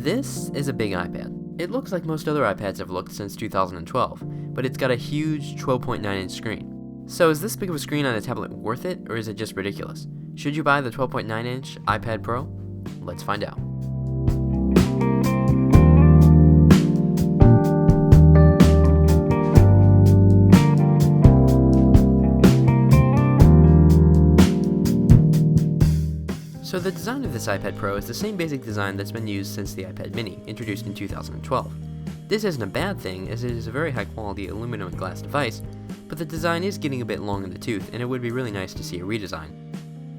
This is a big iPad. It looks like most other iPads have looked since 2012, but it's got a huge 12.9-inch screen. So is this big of a screen on a tablet worth it, or is it just ridiculous? Should you buy the 12.9-inch iPad Pro? Let's find out. So the design of this iPad Pro is the same basic design that's been used since the iPad mini, introduced in 2012. This isn't a bad thing, as it is a very high quality aluminum and glass device, but the design is getting a bit long in the tooth, and it would be really nice to see a redesign.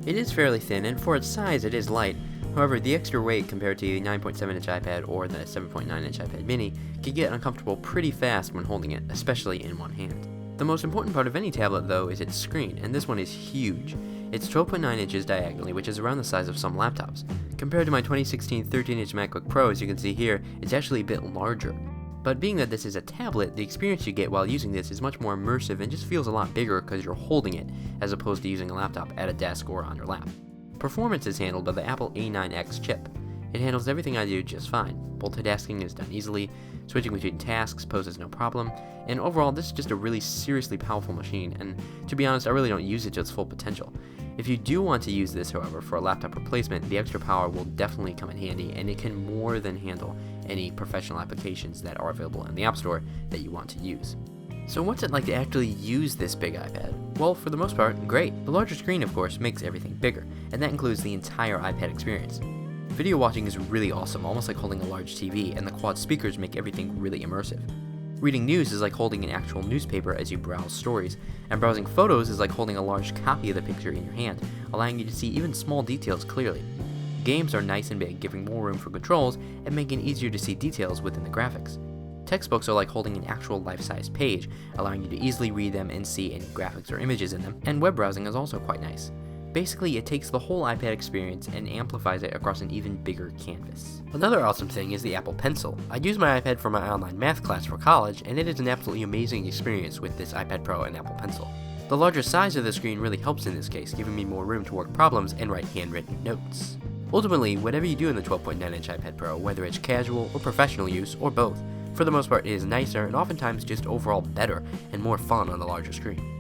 It is fairly thin, and for its size it is light. However, the extra weight compared to the 9.7-inch iPad or the 7.9-inch iPad mini can get uncomfortable pretty fast when holding it, especially in one hand. The most important part of any tablet, though, is its screen, and this one is huge. It's 12.9 inches diagonally, which is around the size of some laptops. Compared to my 2016 13-inch MacBook Pro, as you can see here, it's actually a bit larger. But being that this is a tablet, the experience you get while using this is much more immersive and just feels a lot bigger because you're holding it, as opposed to using a laptop at a desk or on your lap. Performance is handled by the Apple A9X chip. It handles everything I do just fine. Multitasking is done easily, switching between tasks poses no problem, and overall this is just a really seriously powerful machine, and to be honest, I really don't use it to its full potential. If you do want to use this, however, for a laptop replacement, the extra power will definitely come in handy, and it can more than handle any professional applications that are available in the App Store that you want to use. So what's it like to actually use this big iPad? Well, for the most part, great. The larger screen, of course, makes everything bigger, and that includes the entire iPad experience. Video watching is really awesome, almost like holding a large TV, and the quad speakers make everything really immersive. Reading news is like holding an actual newspaper as you browse stories, and browsing photos is like holding a large copy of the picture in your hand, allowing you to see even small details clearly. Games are nice and big, giving more room for controls and making it easier to see details within the graphics. Textbooks are like holding an actual life-size page, allowing you to easily read them and see any graphics or images in them, and web browsing is also quite nice. Basically, it takes the whole iPad experience and amplifies it across an even bigger canvas. Another awesome thing is the Apple Pencil. I use my iPad for my online math class for college, and it is an absolutely amazing experience with this iPad Pro and Apple Pencil. The larger size of the screen really helps in this case, giving me more room to work problems and write handwritten notes. Ultimately, whatever you do in the 12.9-inch iPad Pro, whether it's casual or professional use, or both, for the most part it is nicer and oftentimes just overall better and more fun on the larger screen.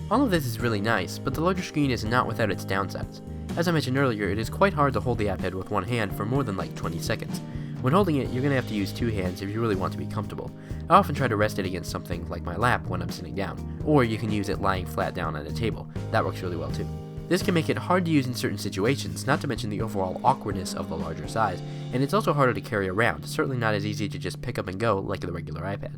All of this is really nice, but the larger screen is not without its downsides. As I mentioned earlier, it is quite hard to hold the iPad with one hand for more than like 20 seconds. When holding it, you're going to have to use two hands if you really want to be comfortable. I often try to rest it against something like my lap when I'm sitting down, or you can use it lying flat down on a table. That works really well too. This can make it hard to use in certain situations, not to mention the overall awkwardness of the larger size, and it's also harder to carry around, certainly not as easy to just pick up and go like the regular iPad.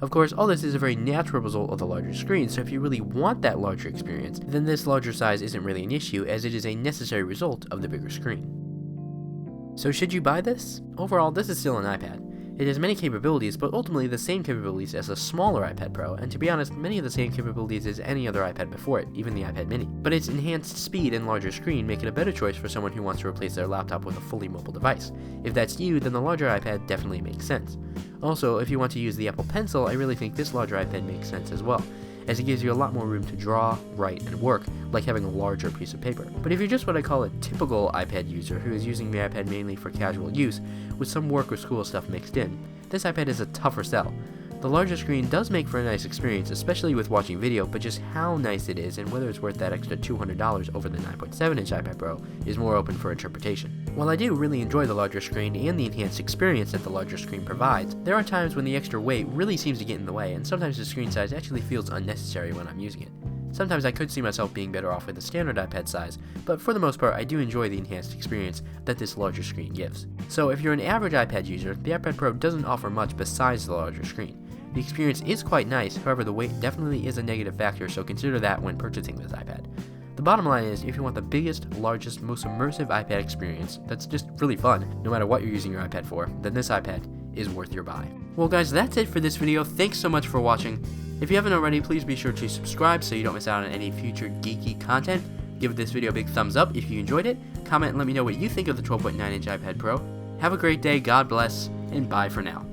Of course, all this is a very natural result of the larger screen, so if you really want that larger experience, then this larger size isn't really an issue, as it is a necessary result of the bigger screen. So should you buy this? Overall, this is still an iPad. It has many capabilities, but ultimately the same capabilities as a smaller iPad Pro, and to be honest, many of the same capabilities as any other iPad before it, even the iPad mini. But its enhanced speed and larger screen make it a better choice for someone who wants to replace their laptop with a fully mobile device. If that's you, then the larger iPad definitely makes sense. Also, if you want to use the Apple Pencil, I really think this larger iPad makes sense as well, as it gives you a lot more room to draw, write, and work, like having a larger piece of paper. But if you're just what I call a typical iPad user who is using the iPad mainly for casual use, with some work or school stuff mixed in, this iPad is a tougher sell. The larger screen does make for a nice experience, especially with watching video, but just how nice it is and whether it's worth that extra $200 over the 9.7-inch iPad Pro is more open for interpretation. While I do really enjoy the larger screen and the enhanced experience that the larger screen provides, there are times when the extra weight really seems to get in the way, and sometimes the screen size actually feels unnecessary when I'm using it. Sometimes I could see myself being better off with the standard iPad size, but for the most part I do enjoy the enhanced experience that this larger screen gives. So if you're an average iPad user, the iPad Pro doesn't offer much besides the larger screen. The experience is quite nice, however the weight definitely is a negative factor, so consider that when purchasing this iPad. The bottom line is, if you want the biggest, largest, most immersive iPad experience that's just really fun, no matter what you're using your iPad for, then this iPad is worth your buy. Well guys, that's it for this video. Thanks so much for watching. If you haven't already, please be sure to subscribe so you don't miss out on any future geeky content. Give this video a big thumbs up if you enjoyed it. Comment and let me know what you think of the 12.9-inch iPad Pro. Have a great day, God bless, and bye for now.